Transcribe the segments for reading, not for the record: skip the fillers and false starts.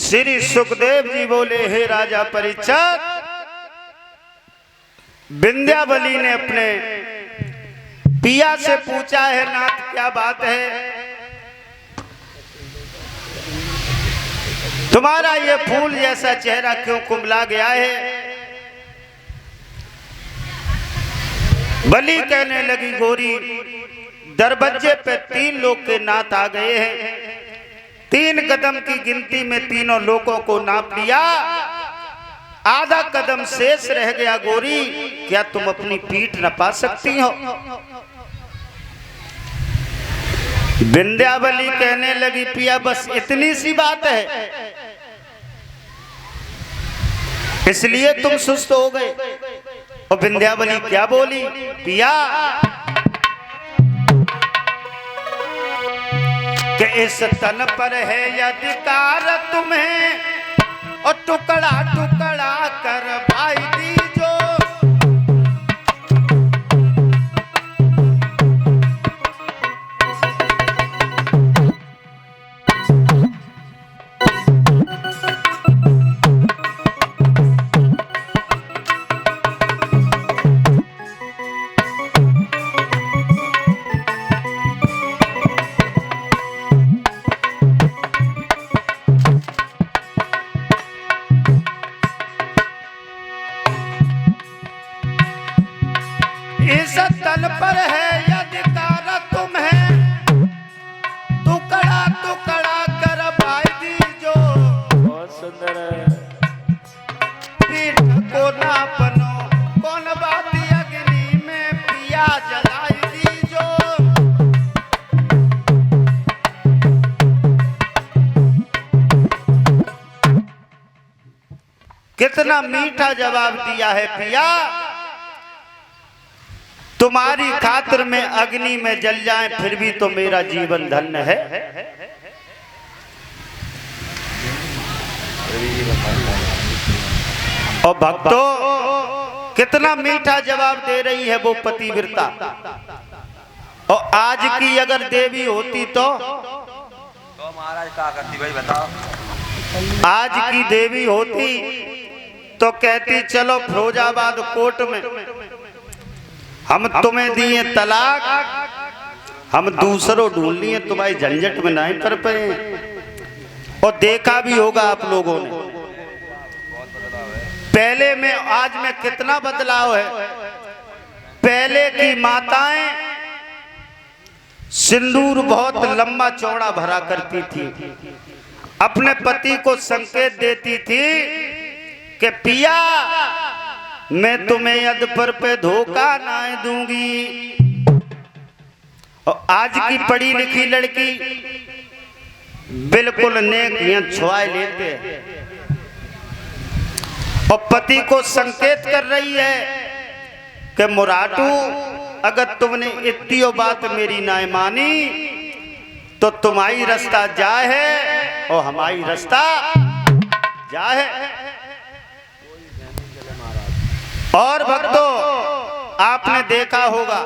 श्री सुखदेव जी बोले, हे राजा परीक्षित, विंध्यावली ने अपने पिया से पूछा है, नाथ क्या बात है, तुम्हारा ये फूल जैसा चेहरा क्यों कुंभला गया है। बलि कहने लगी, गोरी, दरवाजे पे 3 लोग के नाथ आ गए हैं, 3 कदम की गिनती में तीनों लोगों को नाप लिया, आधा कदम शेष रह गया। गोरी, क्या तुम अपनी पीठ नपा सकती हो। विंध्यावली कहने लगी, पिया बस इतनी सी बात है, इसलिए तुम सुस्त हो गए। और विंध्यावली क्या बोली, पिया कि इस तन पर है अधिकार तुम्हें, और टुकड़ा टुकड़ा कर भाई दीजो। इस तन पर है अधिकार तुम्हें, टुकड़ा टुकड़ा कर भाई दीजो। बहुत सुंदर है। पीठ को ना बनो, कौन बात अग्नि में पिया जलाई दीजो। कितना मीठा जवाब दिया है पिया, तुम्हारी खातिर में अग्नि में जल जाए फिर भी तो मेरा जीवन धन्य है। और भक्तों, कितना मीठा जवाब दे रही है वो पतिव्रता। और आज की अगर देवी होती तो महाराज क्या करती भाई बताओ। आज की देवी होती तो कहती, चलो फिरोजाबाद कोर्ट में हम तुम्हें दिए तलाक, हम दूसरों ढूंढ लिए, तुम्हारी झंझट में नहीं कर पाए। और देखा भी होगा आप लोगों ने, पहले में आज में कितना बदलाव है। पहले की माताएं सिंदूर बहुत लंबा चौड़ा भरा करती थी, अपने पति को संकेत देती थी कि पिया मैं तुम्हें अधपर पे धोखा ना दूंगी। और आज की पढ़ी लिखी लड़की बिल्कुल नेक छुआ लेते हैं और पति को संकेत कर रही है कि मुराटू, अगर तुमने इतनी बात मेरी ना मानी तो तुम्हारी रास्ता जा है और हमारी रास्ता जा है। और भक्तों, आपने देखा होगा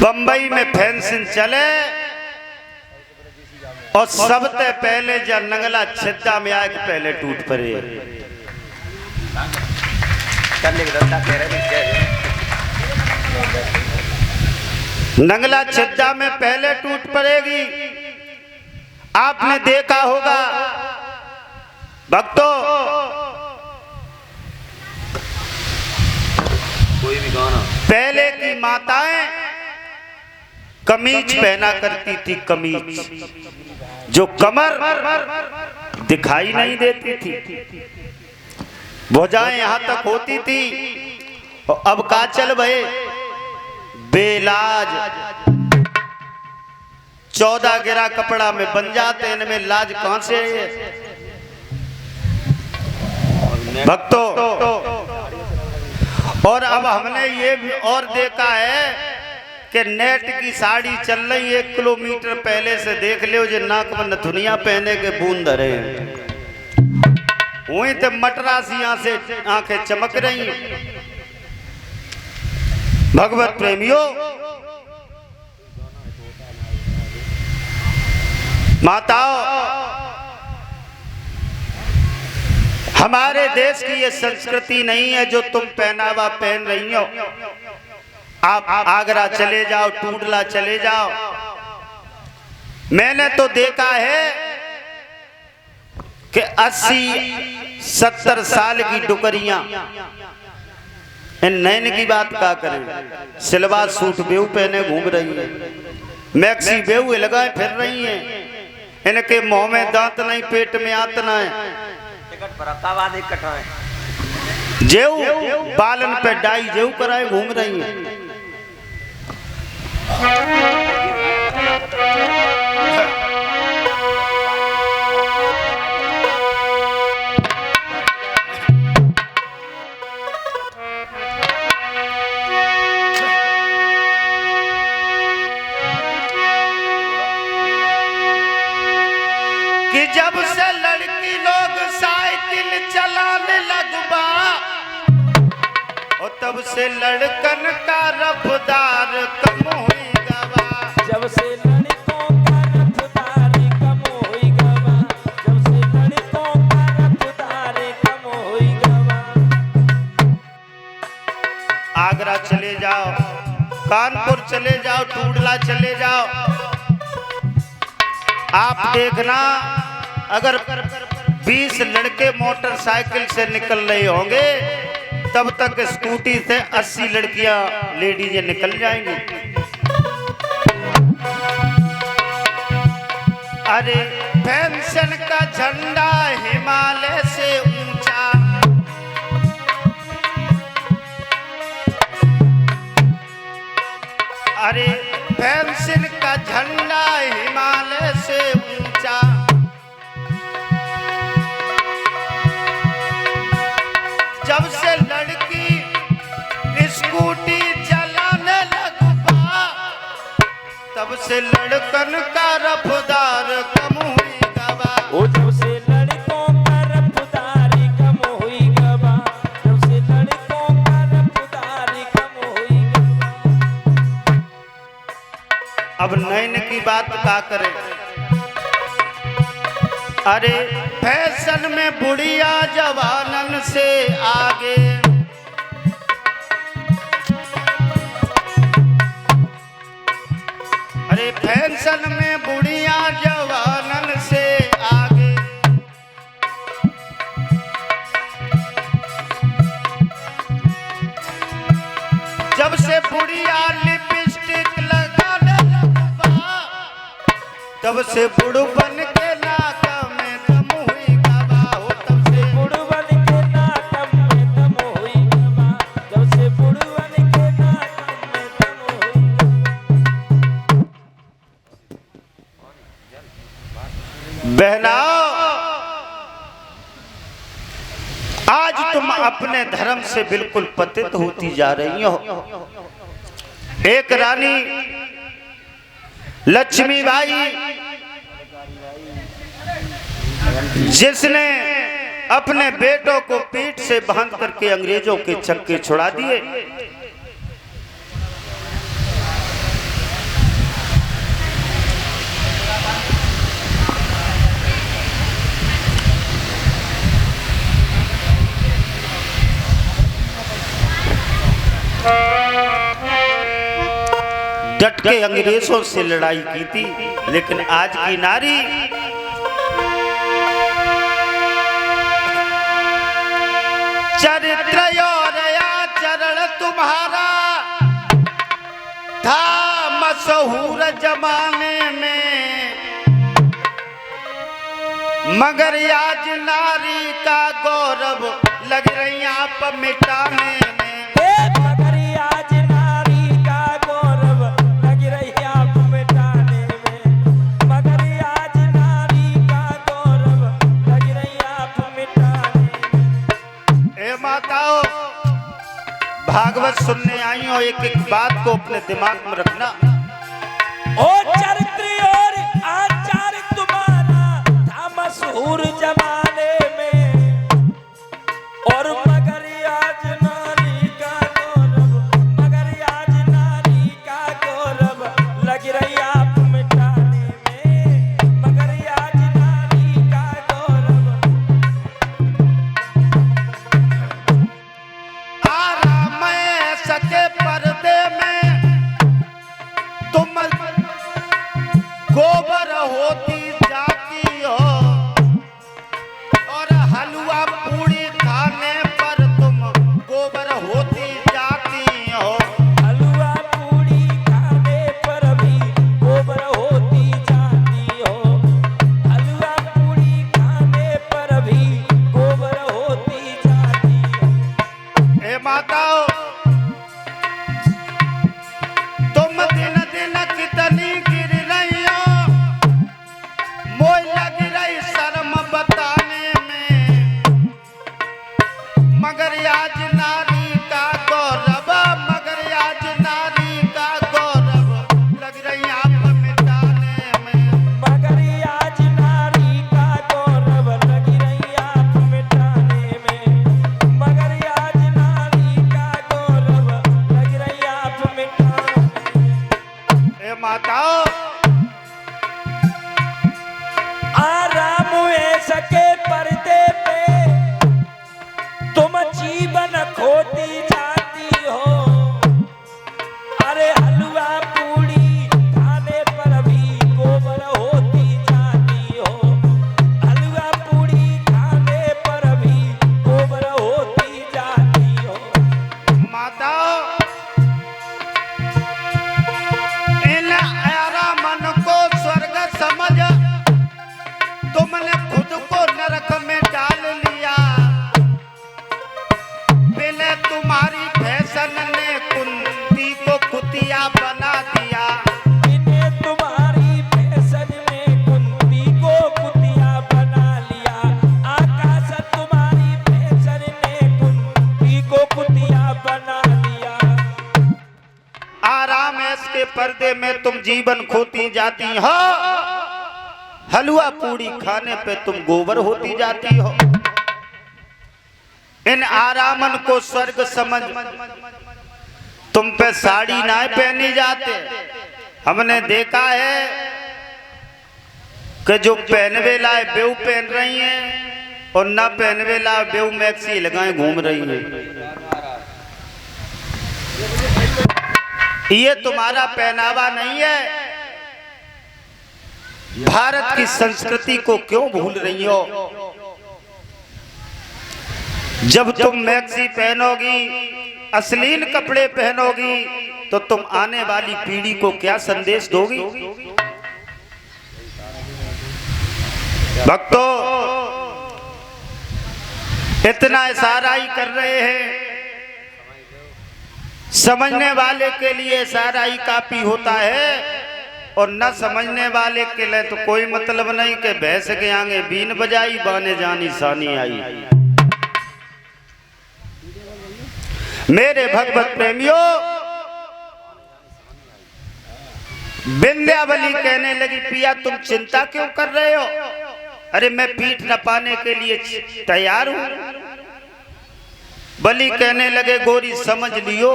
बंबई में फेंसिंग चले और सबसे पहले जब नंगला छिद्दा में आए पहले टूट पड़े। नंगला छिद्दा में पहले टूट पड़ेगी। आपने देखा होगा भक्तों, कोई भी गाना, पहले की माताएं कमीज पहना करती थी, कमीज जो कमर दिखाई नहीं देती थी, भुजाएं यहां तक होती थी। और अब का चल भये बेलाज 14 गिरा कपड़ा में बन जाते हैं, इनमें लाज कहां से है भक्तों। और अब हमने ये भी और देखा है कि नेट की साड़ी चल रही, 1 किलोमीटर पहले से देख लो जो नाक में नथुनिया पहने के बूंद धरे वहीं तो मटरासियां से आंखें चमक रही। भगवत प्रेमियों, माताओं, हमारे देश की ये संस्कृति नहीं है जो तुम पहनावा पहन रही हो। आप आगरा चले जाओ, टूडला चले जाओ, मैंने तो देखा है कि 80-70 साल की डुकरियां, इन नैन की बात क्या करें, सिलवा सूट बेऊ पहने घूम रही है, मैक्सी बेऊ लगाए फिर रही हैं, इनके मुंह में दांत नहीं, पेट में आतना है, टिकट पर अक्काबाद एक कटाए जेऊ बालन पे डाई जेऊ कराए घूम रही है। कि जब से लड़की लोग साइकिल चलाने लगबा और तब से लड़कन का रफ्तार कम हुई गवा। जब से लड़कों का रफ्तार कम हुई गवा, जब से लड़कों का रफ्तार कम हुई गवा। आगरा चले जाओ, कानपुर चले जाओ, टूडला चले जाओ, आप देखना अगर 20 लड़के मोटरसाइकिल से निकल रहे होंगे तब तक स्कूटी से 80 लड़कियां लेडीज निकल जाएंगी। अरे पेंशन का झंडा हिमालय से ऊंचा, अरे पेंशन का झंडा हिमालय से ऊंचा, जब से लड़की स्कूटी चलाने लगबा तब से लड़कन का रफ्तार कम हुई गवा। ओ जब से लड़कों का रफ्तार कम हुई गवा, जब से लड़कों का रफ्तार कम हुई गवा। अब नैन की बात क्या करें, अरे फैशन में बुढ़िया जवानन से आगे, अरे फैशन में बुढ़िया जवानन से आगे, जब से बुढ़िया लिपस्टिक लगाने लगबा तब से बुढ़पन के नाक में दम हुई गवा। हो तब से बुढ़वन के नाक में दम हुई गवा, जब से बुढ़वन के नाक में दम हुई गवा। बहनाओ, आज तुम अपने धर्म से बिल्कुल पतित होती जा रही हो। एक रानी लक्ष्मीबाई जिसने अपने बेटों को पीठ से बांध करके अंग्रेजों के चक्के छुड़ा दिए, डट के अंग्रेजों से लड़ाई की थी, लेकिन आज की नारी चरित्र और आचरण तुम्हारा था मशहूर जमाने में, मगर आज नारी का गौरव लग रही आप मिटाने में। मगर आज नारी का गौरव लग रही आप मिटाने में, मगर आज नारी का गौरव लग रही आप मिटाने में। ए माताओं, भागवत सुनने आई हो, एक एक बात को अपने दिमाग में रखना। ओ चरित्र और आचार तुम्हारा था मशहूर जमाने में, और मगर आज नारी का गौरव, मगर आज नारी का गौरव लग रही आप मिटाने में, मगर ए माता आराम हुए सके पर्दे पे तुम जीवन खोती जाती हो। अरे हलवा पूड़ी खाने पर भी गोबर होती जाती हो। हलवा पूड़ी खाने पर भी गोबर होती जाती हो। माता इन आरा मन को स्वर्ग समझ तुमने खुद को नरक में डाल लिया। पहले तुम्हारी फैशन ने कुंती को कुतिया बना दिया। इन्हें तुम्हारी फैशन में कुंती को कुतिया बना लिया। आकाश तुम्हारी फैशन ने कुंती को कुतिया बना लिया। आराम ऐश के पर्दे में तुम जीवन खोती जाती हो। हलवा पूड़ी खाने पे तुम गोबर होती जाती हो। इन आरामन को स्वर्ग समझ तुम पे साड़ी ना पहनी जाते। हमने देखा है कि जो पहनवे लाए बेऊ पहन रही हैं और ना पहनवे लाए बेऊ मैक्सी लगाए घूम रही हैं। ये तुम्हारा पहनावा नहीं है। भारत की संस्कृति को क्यों भूल रही हो? जब तुम मैक्सी पहनोगी, अश्लील कपड़े पहनोगी, तो तुम आने वाली पीढ़ी को क्या संदेश दोगी? भक्तों, इतना इशारा ही कर रहे हैं। समझने वाले के लिए इशारा ही काफी होता है और न समझने वाले के लिए तो कोई मतलब नहीं कि भैंस के आगे बीन बजाई बाने जानी सानी आई। मेरे भगवत प्रेमियों, विंध्यावली कहने लगी पिया तुम चिंता क्यों कर रहे हो? अरे मैं पीठ नपाने के लिए तैयार हूं। बलि कहने लगे गोरी समझ लियो,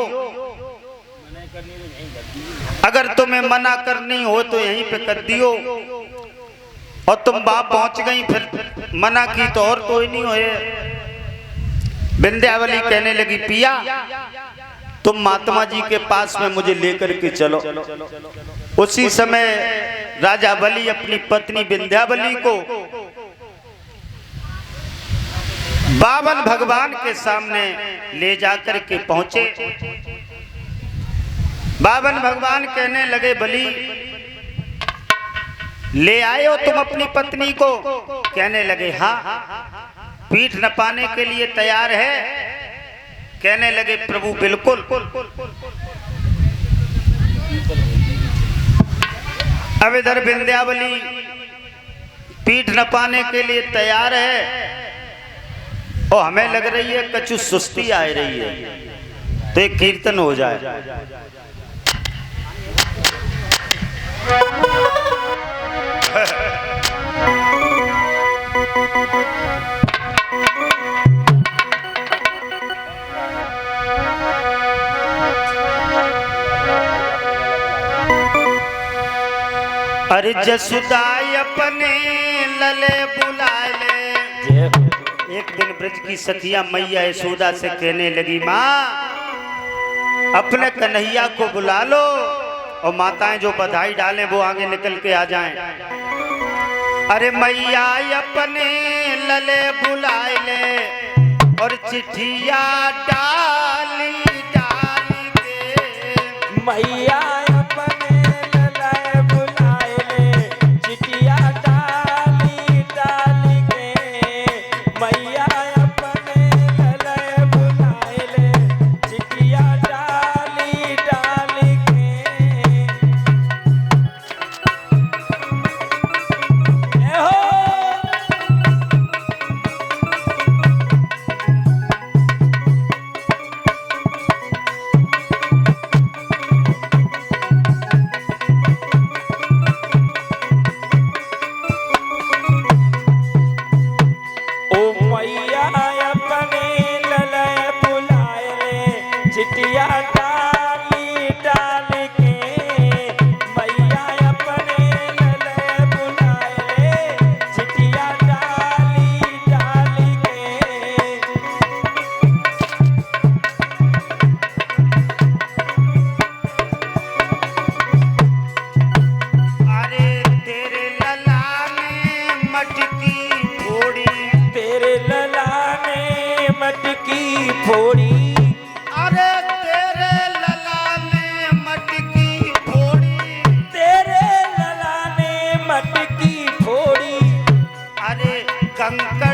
अगर तुम्हें मना करनी हो तो यहीं पे कर दियो। और तुम बाप पहुंच गई, फिर मना की तो और कोई नहीं होए। विंध्यावली कहने लगी पिया तुम महात्मा जी के पास में मुझे लेकर के चलो। उसी समय राजा बलि अपनी पत्नी विंध्यावली को बावन भगवान के सामने ले जाकर के पहुंचे। बावन भगवान कहने लगे बलि ले आए हो तुम अपनी पत्नी को? कहने लगे हाँ। पीठ नपाने के लिए तैयार है? कहने लगे प्रभु बिल्कुल। अब इधर विंध्यावली पीठ नपाने के लिए तैयार है और हमें लग रही है कछु सुस्ती आ रही है, तो एक कीर्तन हो जाए। अरे जसुदाई अपने लले बुला ले। एक दिन ब्रज की सखिया मैया यशोदा से कहने लगी माँ अपने कन्हैया को बुला लो और माताएं जो बधाई डालें वो आगे निकल के आ जाएं। अरे मैया अपने लले बुलाए ले और चिट्ठिया डाली डाली के। मैया अपने ललाए बुलाए ले चिट्ठिया डाली डाली के। मैया अपने ललाए बुलाए ले चिट्ठिया डाली डाली के। ए हो शंकर